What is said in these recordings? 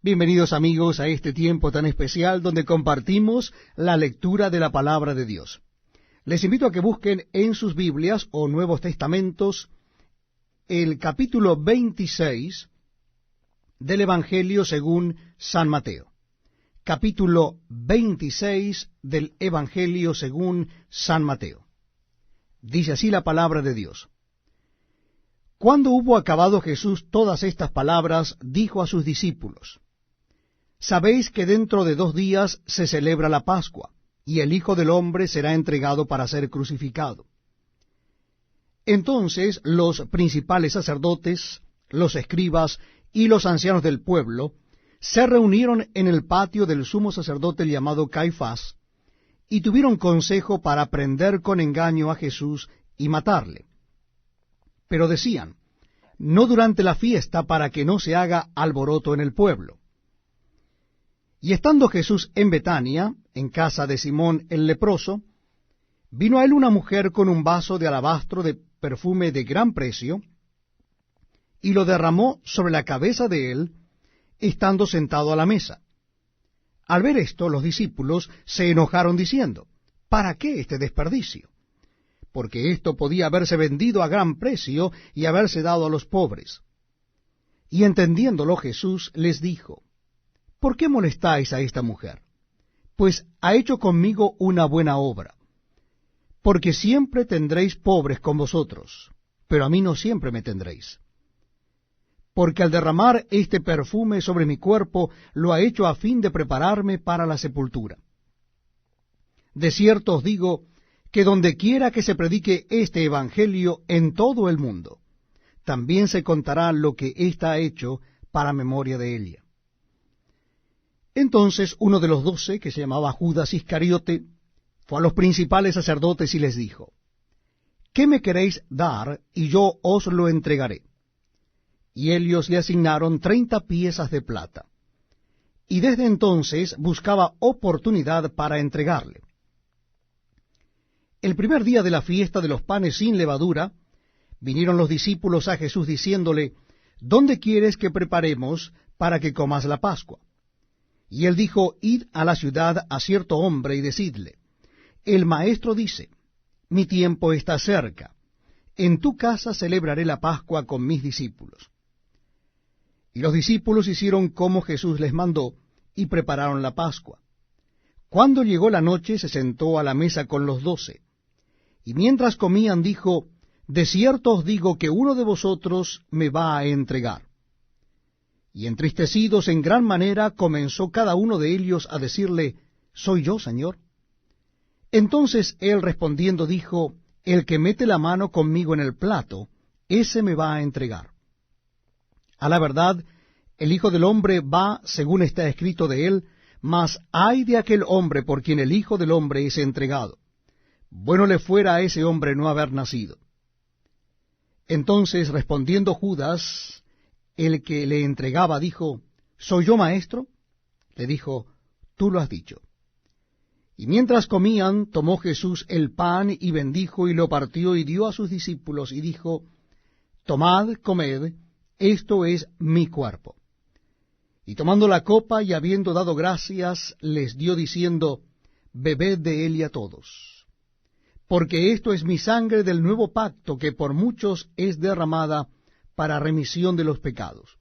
Bienvenidos amigos a este tiempo tan especial donde compartimos la lectura de la palabra de Dios. Les invito a que busquen en sus Biblias o Nuevos Testamentos el capítulo 26 del Evangelio según San Mateo. Capítulo 26 del Evangelio según San Mateo. Dice así la palabra de Dios. Cuando hubo acabado Jesús todas estas palabras, dijo a sus discípulos: Sabéis que dentro de 2 días se celebra la Pascua, y el Hijo del Hombre será entregado para ser crucificado. Entonces los principales sacerdotes, los escribas y los ancianos del pueblo se reunieron en el patio del sumo sacerdote llamado Caifás, y tuvieron consejo para prender con engaño a Jesús y matarle. Pero decían: no durante la fiesta, para que no se haga alboroto en el pueblo. Y estando Jesús en Betania, en casa de Simón el leproso, vino a él una mujer con un vaso de alabastro de perfume de gran precio, y lo derramó sobre la cabeza de él, estando sentado a la mesa. Al ver esto, los discípulos se enojaron diciendo: ¿para qué este desperdicio? Porque esto podía haberse vendido a gran precio y haberse dado a los pobres. Y entendiéndolo Jesús les dijo: ¿por qué molestáis a esta mujer? Pues ha hecho conmigo una buena obra. Porque siempre tendréis pobres con vosotros, pero a mí no siempre me tendréis. Porque al derramar este perfume sobre mi cuerpo, lo ha hecho a fin de prepararme para la sepultura. De cierto os digo, que donde quiera que se predique este evangelio en todo el mundo, también se contará lo que ésta ha hecho para memoria de ella. Entonces uno de los 12, que se llamaba Judas Iscariote, fue a los principales sacerdotes y les dijo: ¿qué me queréis dar, y yo os lo entregaré? Y ellos le asignaron 30 piezas de plata. Y desde entonces buscaba oportunidad para entregarle. El primer día de la fiesta de los panes sin levadura, vinieron los discípulos a Jesús diciéndole: ¿dónde quieres que preparemos para que comas la Pascua? Y él dijo: id a la ciudad a cierto hombre y decidle: el maestro dice, mi tiempo está cerca, en tu casa celebraré la Pascua con mis discípulos. Y los discípulos hicieron como Jesús les mandó, y prepararon la Pascua. Cuando llegó la noche, se sentó a la mesa con los 12. Y mientras comían dijo: de cierto os digo que uno de vosotros me va a entregar. Y entristecidos en gran manera, comenzó cada uno de ellos a decirle: ¿soy yo, Señor? Entonces él respondiendo dijo: el que mete la mano conmigo en el plato, ese me va a entregar. A la verdad, el Hijo del Hombre va según está escrito de él, mas ay de aquel hombre por quien el Hijo del Hombre es entregado. Bueno le fuera a ese hombre no haber nacido. Entonces respondiendo Judas, el que le entregaba, dijo: ¿soy yo, maestro? Le dijo: tú lo has dicho. Y mientras comían, tomó Jesús el pan y bendijo y lo partió y dio a sus discípulos y dijo: tomad, comed, esto es mi cuerpo. Y tomando la copa y habiendo dado gracias, les dio diciendo: bebed de él y a todos, porque esto es mi sangre del nuevo pacto, que por muchos es derramada para remisión de los pecados.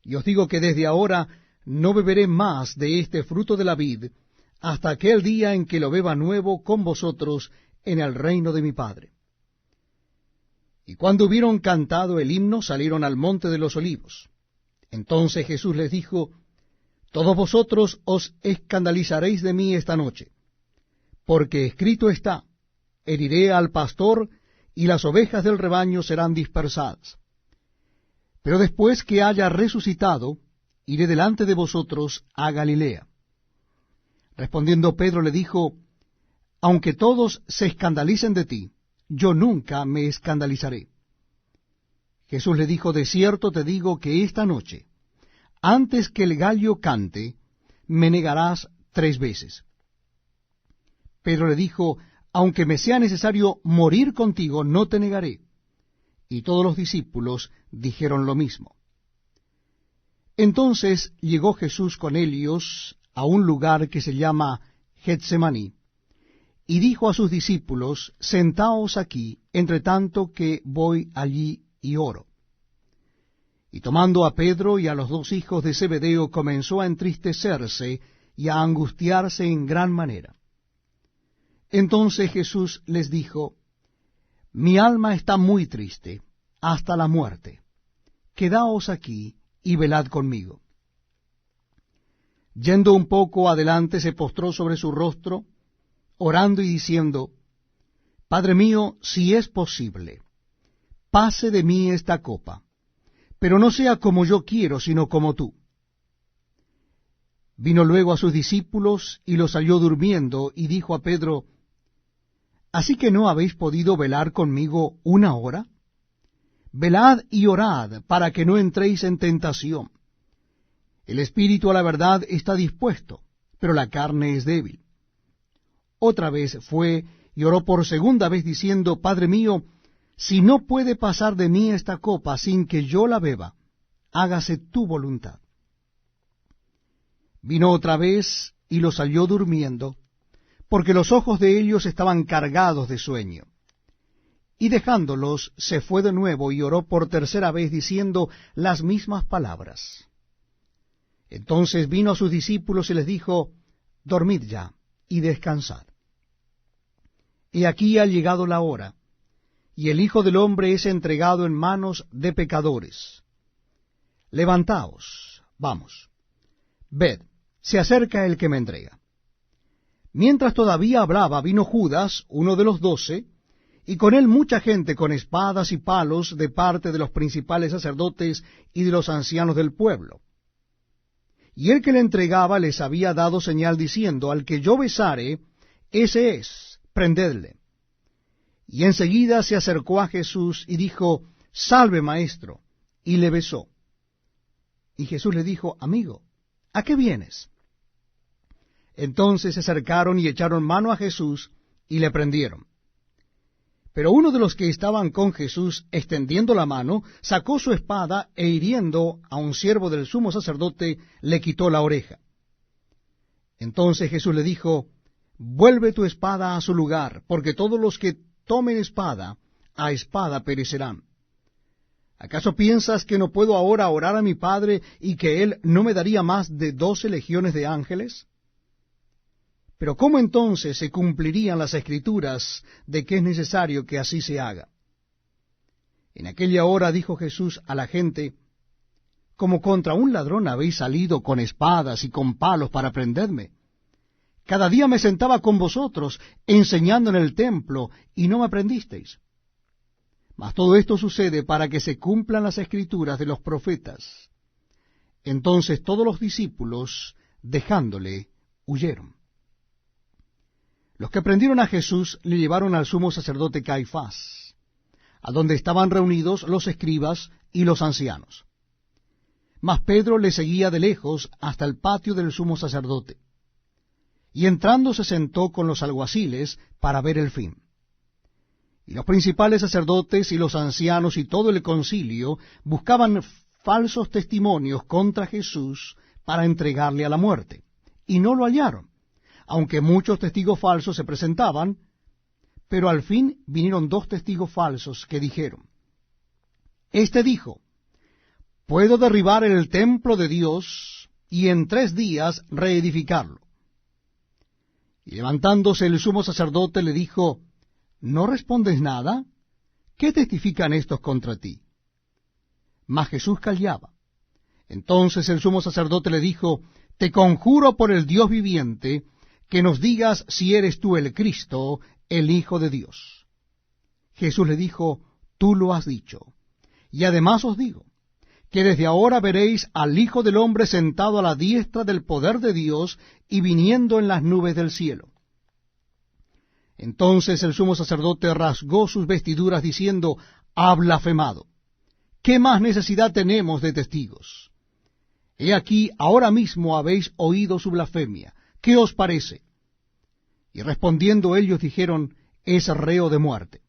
Y os digo que desde ahora no beberé más de este fruto de la vid, hasta aquel día en que lo beba nuevo con vosotros en el reino de mi Padre. Y cuando hubieron cantado el himno, salieron al monte de los olivos. Entonces Jesús les dijo: todos vosotros os escandalizaréis de mí esta noche, porque escrito está: heriré al pastor, y las ovejas del rebaño serán dispersadas. Pero después que haya resucitado, iré delante de vosotros a Galilea. Respondiendo Pedro le dijo: aunque todos se escandalicen de ti, yo nunca me escandalizaré. Jesús le dijo: de cierto te digo que esta noche, antes que el gallo cante, me negarás 3 veces. Pedro le dijo: aunque me sea necesario morir contigo, no te negaré. Y todos los discípulos dijeron lo mismo. Entonces llegó Jesús con ellos a un lugar que se llama Getsemaní, y dijo a sus discípulos, sentaos aquí, entre tanto que voy allí y oro. Y tomando a Pedro y a los dos hijos de Zebedeo, comenzó a entristecerse y a angustiarse en gran manera. Entonces Jesús les dijo, mi alma está muy triste, hasta la muerte. Quedaos aquí y velad conmigo. Yendo un poco adelante, se postró sobre su rostro, orando y diciendo, Padre mío, si es posible, pase de mí esta copa, pero no sea como yo quiero, sino como tú. Vino luego a sus discípulos y los halló durmiendo, y dijo a Pedro, ¿así que no habéis podido velar conmigo una hora? Velad y orad, para que no entréis en tentación. El espíritu a la verdad está dispuesto, pero la carne es débil. Otra vez fue y oró por segunda vez, diciendo, Padre mío, si no puede pasar de mí esta copa sin que yo la beba, hágase tu voluntad. Vino otra vez y los halló durmiendo, porque los ojos de ellos estaban cargados de sueño. Y dejándolos, se fue de nuevo y oró por tercera vez, diciendo las mismas palabras. Entonces vino a sus discípulos y les dijo, dormid ya y descansad. He aquí ha llegado la hora, y el Hijo del Hombre es entregado en manos de pecadores. Levantaos, vamos, ved, se acerca el que me entrega. Mientras todavía hablaba, vino Judas, uno de los 12, y con él mucha gente con espadas y palos de parte de los principales sacerdotes y de los ancianos del pueblo. Y el que le entregaba les había dado señal diciendo, al que yo besare, ese es, prendedle. Y enseguida se acercó a Jesús y dijo, salve, maestro, y le besó. Y Jesús le dijo, amigo, ¿a qué vienes? Entonces se acercaron y echaron mano a Jesús y le prendieron. Pero uno de los que estaban con Jesús, extendiendo la mano, sacó su espada e hiriendo a un siervo del sumo sacerdote, le quitó la oreja. Entonces Jesús le dijo, vuelve tu espada a su lugar, porque todos los que tomen espada, a espada perecerán. ¿Acaso piensas que no puedo ahora orar a mi Padre y que Él no me daría más de 12 legiones de ángeles? Pero ¿cómo entonces se cumplirían las Escrituras de que es necesario que así se haga? En aquella hora dijo Jesús a la gente, como contra un ladrón habéis salido con espadas y con palos para prenderme. Cada día me sentaba con vosotros, enseñando en el templo, y no me prendisteis. Mas todo esto sucede para que se cumplan las Escrituras de los profetas. Entonces todos los discípulos, dejándole, huyeron. Los que prendieron a Jesús le llevaron al sumo sacerdote Caifás, a donde estaban reunidos los escribas y los ancianos. Mas Pedro le seguía de lejos hasta el patio del sumo sacerdote, y entrando se sentó con los alguaciles para ver el fin. Y los principales sacerdotes y los ancianos y todo el concilio buscaban falsos testimonios contra Jesús para entregarle a la muerte, y no lo hallaron, aunque muchos testigos falsos se presentaban, pero al fin vinieron 2 testigos falsos que dijeron, este dijo, puedo derribar el templo de Dios y en 3 días reedificarlo. Y levantándose el sumo sacerdote le dijo, ¿no respondes nada? ¿Qué testifican estos contra ti? Mas Jesús callaba. Entonces el sumo sacerdote le dijo, te conjuro por el Dios viviente, que nos digas si eres tú el Cristo, el Hijo de Dios. Jesús le dijo, tú lo has dicho. Y además os digo, que desde ahora veréis al Hijo del Hombre sentado a la diestra del poder de Dios y viniendo en las nubes del cielo. Entonces el sumo sacerdote rasgó sus vestiduras diciendo, ha blasfemado. ¿Qué más necesidad tenemos de testigos? He aquí, ahora mismo habéis oído su blasfemia. ¿Qué os parece? Y respondiendo ellos dijeron, es reo de muerte.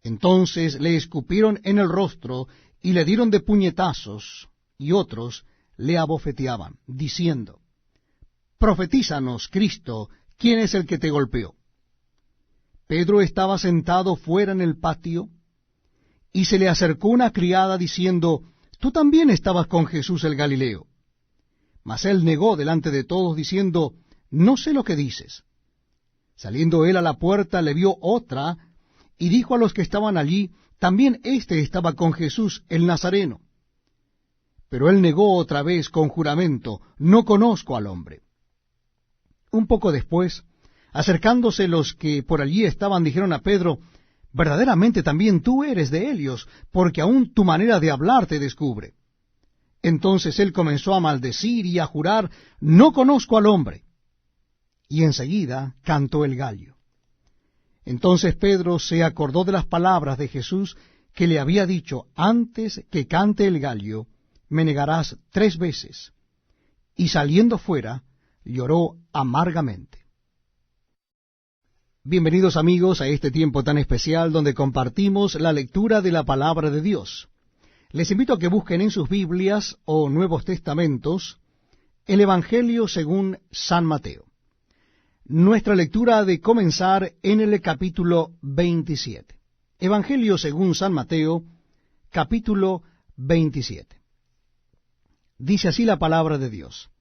Entonces le escupieron en el rostro y le dieron de puñetazos, y otros le abofeteaban, diciendo: Profetízanos, Cristo, ¿quién es el que te golpeó? Pedro estaba sentado fuera en el patio, y se le acercó una criada diciendo: Tú también estabas con Jesús el Galileo. Mas él negó delante de todos, diciendo: No sé lo que dices. Saliendo él a la puerta, le vio otra, y dijo a los que estaban allí: También éste estaba con Jesús el Nazareno. Pero él negó otra vez con juramento: No conozco al hombre. Un poco después, acercándose los que por allí estaban, dijeron a Pedro: Verdaderamente también tú eres de ellos, porque aún tu manera de hablar te descubre. Entonces él comenzó a maldecir y a jurar: No conozco al hombre. Y enseguida cantó el gallo. Entonces Pedro se acordó de las palabras de Jesús, que le había dicho: Antes que cante el gallo, me negarás 3 veces. Y saliendo fuera, lloró amargamente. Bienvenidos amigos a este tiempo tan especial donde compartimos la lectura de la palabra de Dios. Les invito a que busquen en sus Biblias o Nuevos Testamentos el Evangelio según San Mateo. Nuestra lectura ha de comenzar en el capítulo 27. Evangelio según San Mateo, capítulo 27. Dice así la palabra de Dios: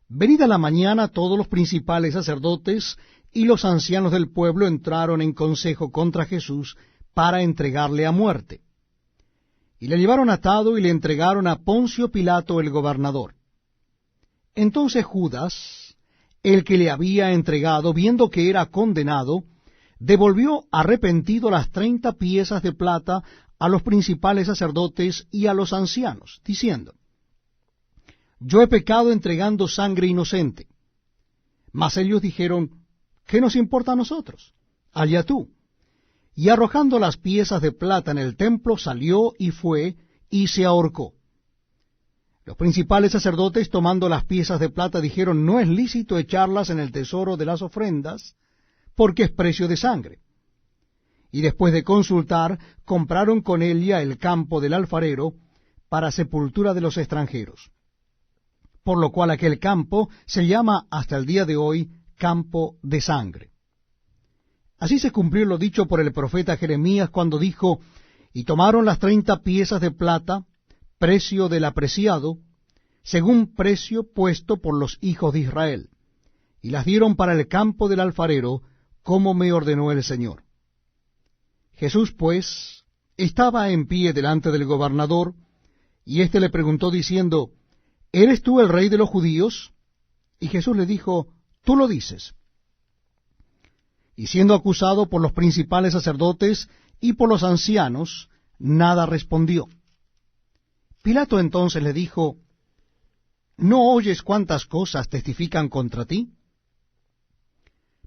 Venida la mañana, todos los principales sacerdotes y los ancianos del pueblo entraron en consejo contra Jesús para entregarle a muerte. Y le llevaron atado y le entregaron a Poncio Pilato el gobernador. Entonces Judas, el que le había entregado, viendo que era condenado, devolvió arrepentido las 30 piezas de plata a los principales sacerdotes y a los ancianos, diciendo: Yo he pecado entregando sangre inocente. Mas ellos dijeron: ¿Qué nos importa a nosotros? Allá tú. Y arrojando las piezas de plata en el templo, salió y fue, y se ahorcó. Los principales sacerdotes, tomando las piezas de plata, dijeron: No es lícito echarlas en el tesoro de las ofrendas, porque es precio de sangre. Y después de consultar, compraron con ella el campo del alfarero para sepultura de los extranjeros. Por lo cual aquel campo se llama hasta el día de hoy campo de sangre. Así se cumplió lo dicho por el profeta Jeremías cuando dijo: Y tomaron las 30 piezas de plata, precio del apreciado, según precio puesto por los hijos de Israel, y las dieron para el campo del alfarero, como me ordenó el Señor. Jesús, pues, estaba en pie delante del gobernador, y éste le preguntó diciendo: ¿Eres tú el rey de los judíos? Y Jesús le dijo: Tú lo dices. Y siendo acusado por los principales sacerdotes y por los ancianos, nada respondió. Pilato entonces le dijo: ¿No oyes cuántas cosas testifican contra ti?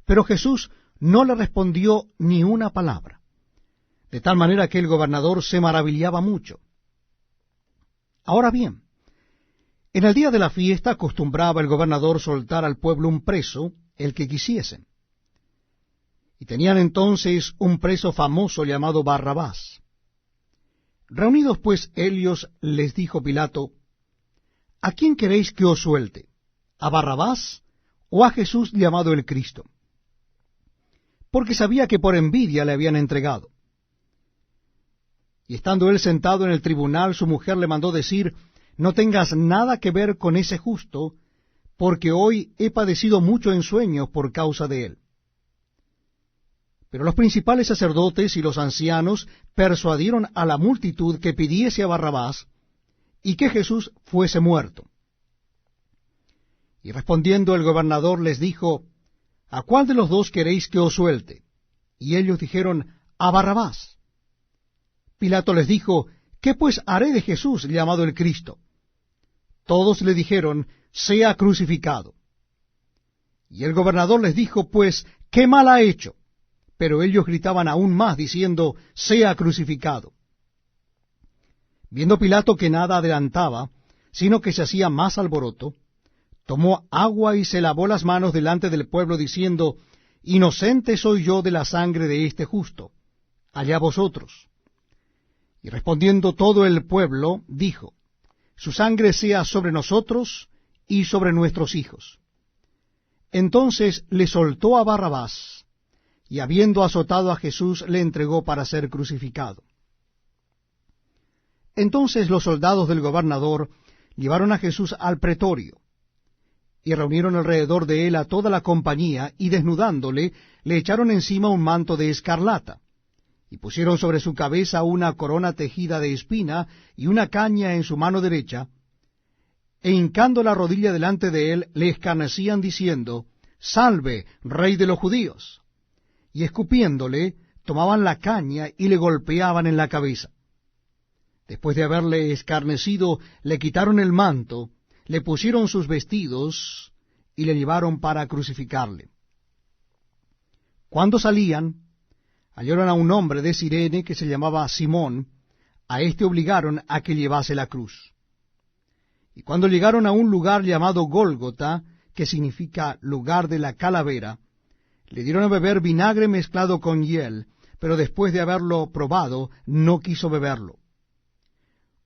Pero Jesús no le respondió ni una palabra, de tal manera que el gobernador se maravillaba mucho. Ahora bien, en el día de la fiesta acostumbraba el gobernador soltar al pueblo un preso, el que quisiesen. Y tenían entonces un preso famoso llamado Barrabás. Reunidos pues ellos, les dijo Pilato: ¿A quién queréis que os suelte? ¿A Barrabás o a Jesús llamado el Cristo? Porque sabía que por envidia le habían entregado. Y estando él sentado en el tribunal, su mujer le mandó decir: No tengas nada que ver con ese justo, porque hoy he padecido mucho en sueños por causa de él. Pero los principales sacerdotes y los ancianos persuadieron a la multitud que pidiese a Barrabás y que Jesús fuese muerto. Y respondiendo el gobernador les dijo: ¿A cuál de los dos queréis que os suelte? Y ellos dijeron: A Barrabás. Pilato les dijo: ¿Qué pues haré de Jesús llamado el Cristo? Todos le dijeron: Sea crucificado. Y el gobernador les dijo: Pues, ¿qué mal ha hecho? Pero ellos gritaban aún más, diciendo: Sea crucificado. Viendo Pilato que nada adelantaba, sino que se hacía más alboroto, tomó agua y se lavó las manos delante del pueblo, diciendo: Inocente soy yo de la sangre de este justo, allá vosotros. Y respondiendo todo el pueblo, dijo: su sangre sea sobre nosotros y sobre nuestros hijos. Entonces le soltó a Barrabás, y habiendo azotado a Jesús, le entregó para ser crucificado. Entonces los soldados del gobernador llevaron a Jesús al pretorio, y reunieron alrededor de él a toda la compañía, y desnudándole, le echaron encima un manto de escarlata, y pusieron sobre su cabeza una corona tejida de espina, y una caña en su mano derecha, e hincando la rodilla delante de él, le escarnecían diciendo, «Salve, Rey de los judíos». Y escupiéndole, tomaban la caña y le golpeaban en la cabeza. Después de haberle escarnecido, le quitaron el manto, le pusieron sus vestidos, y le llevaron para crucificarle. Cuando salían, hallaron a un hombre de Cirene que se llamaba Simón. A éste obligaron a que llevase la cruz. Y cuando llegaron a un lugar llamado Gólgota, que significa lugar de la calavera, le dieron a beber vinagre mezclado con hiel, pero después de haberlo probado, no quiso beberlo.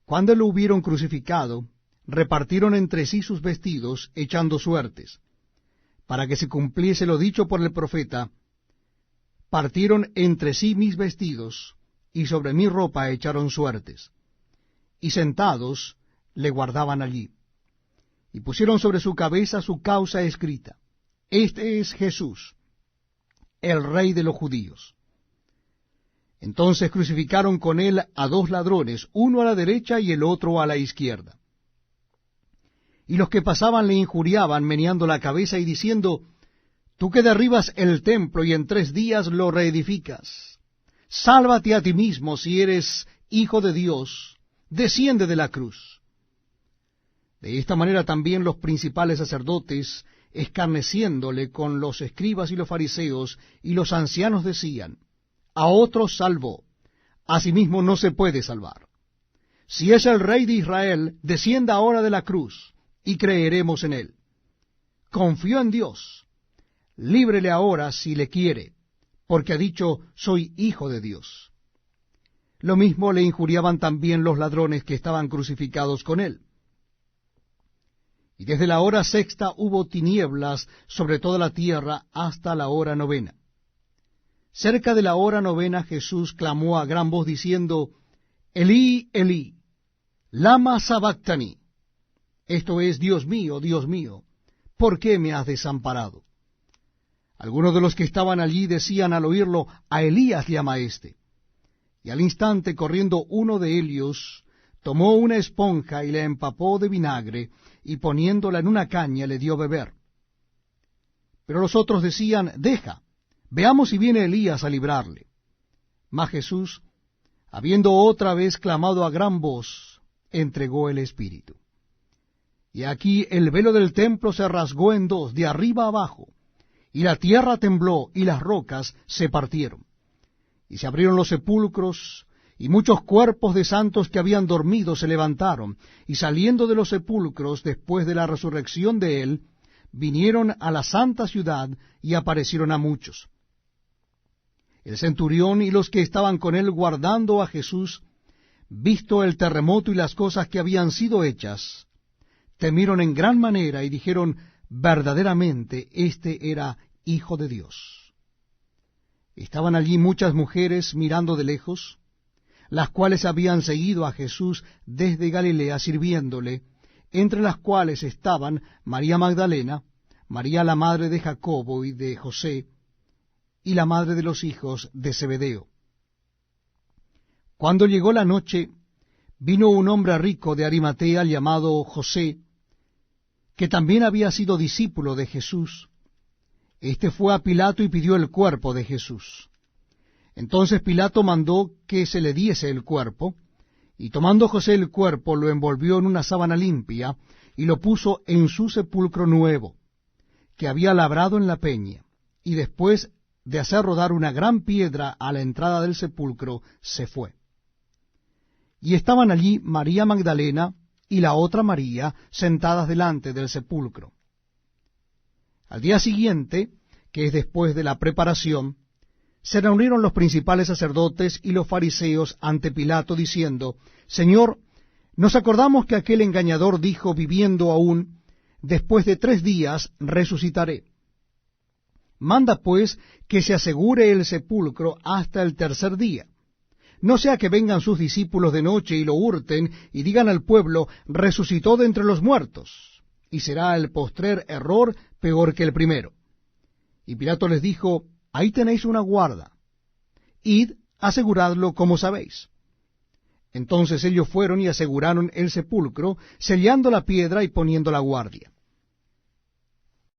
Cuando lo hubieron crucificado, repartieron entre sí sus vestidos, echando suertes. Para que se cumpliese lo dicho por el profeta, partieron entre sí mis vestidos, y sobre mi ropa echaron suertes. Y sentados le guardaban allí. Y pusieron sobre su cabeza su causa escrita: Este es Jesús, el Rey de los judíos. Entonces crucificaron con él a dos ladrones, uno a la derecha y el otro a la izquierda. Y los que pasaban le injuriaban, meneando la cabeza y diciendo: Tú que derribas el templo y en 3 días lo reedificas, sálvate a ti mismo si eres hijo de Dios, desciende de la cruz. De esta manera también los principales sacerdotes, escarneciéndole con los escribas y los fariseos y los ancianos, decían: A otros salvó, a sí mismo no se puede salvar. Si es el Rey de Israel, descienda ahora de la cruz, y creeremos en él. Confió en Dios, líbrele ahora si le quiere, porque ha dicho: soy hijo de Dios. Lo mismo le injuriaban también los ladrones que estaban crucificados con él. Y desde la hora 6ª hubo tinieblas sobre toda la tierra hasta la hora 9ª. Cerca de la hora 9ª Jesús clamó a gran voz diciendo: Elí, Elí, lama sabactani. Esto es: Dios mío, ¿por qué me has desamparado? Algunos de los que estaban allí decían al oírlo: A Elías llama éste. Y al instante, corriendo uno de ellos, tomó una esponja y la empapó de vinagre, y poniéndola en una caña le dio beber. Pero los otros decían: Deja, veamos si viene Elías a librarle. Mas Jesús, habiendo otra vez clamado a gran voz, entregó el Espíritu. Y aquí el velo del templo se rasgó en dos, de arriba abajo, y la tierra tembló, y las rocas se partieron. Y se abrieron los sepulcros, y muchos cuerpos de santos que habían dormido se levantaron, y saliendo de los sepulcros después de la resurrección de él, vinieron a la santa ciudad y aparecieron a muchos. El centurión y los que estaban con él guardando a Jesús, visto el terremoto y las cosas que habían sido hechas, temieron en gran manera y dijeron: verdaderamente este era Hijo de Dios. Estaban allí muchas mujeres mirando de lejos, las cuales habían seguido a Jesús desde Galilea sirviéndole, entre las cuales estaban María Magdalena, María la madre de Jacobo y de José, y la madre de los hijos de Zebedeo. Cuando llegó la noche, vino un hombre rico de Arimatea llamado José, que también había sido discípulo de Jesús. Este fue a Pilato y pidió el cuerpo de Jesús. Entonces Pilato mandó que se le diese el cuerpo, y tomando José el cuerpo, lo envolvió en una sábana limpia, y lo puso en su sepulcro nuevo, que había labrado en la peña, y después de hacer rodar una gran piedra a la entrada del sepulcro, se fue. Y estaban allí María Magdalena y la otra María sentadas delante del sepulcro. Al día siguiente, que es después de la preparación, se reunieron los principales sacerdotes y los fariseos ante Pilato, diciendo: Señor, Nos acordamos que aquel engañador dijo, viviendo aún, después de 3 días resucitaré. Manda pues que se asegure el sepulcro hasta el 3er día. No sea que vengan sus discípulos de noche y lo hurten y digan al pueblo, resucitó de entre los muertos, y será el postrer error peor que el primero. Y Pilato les dijo, ahí tenéis una guarda, id, aseguradlo como sabéis. Entonces ellos fueron y aseguraron el sepulcro, sellando la piedra y poniendo la guardia.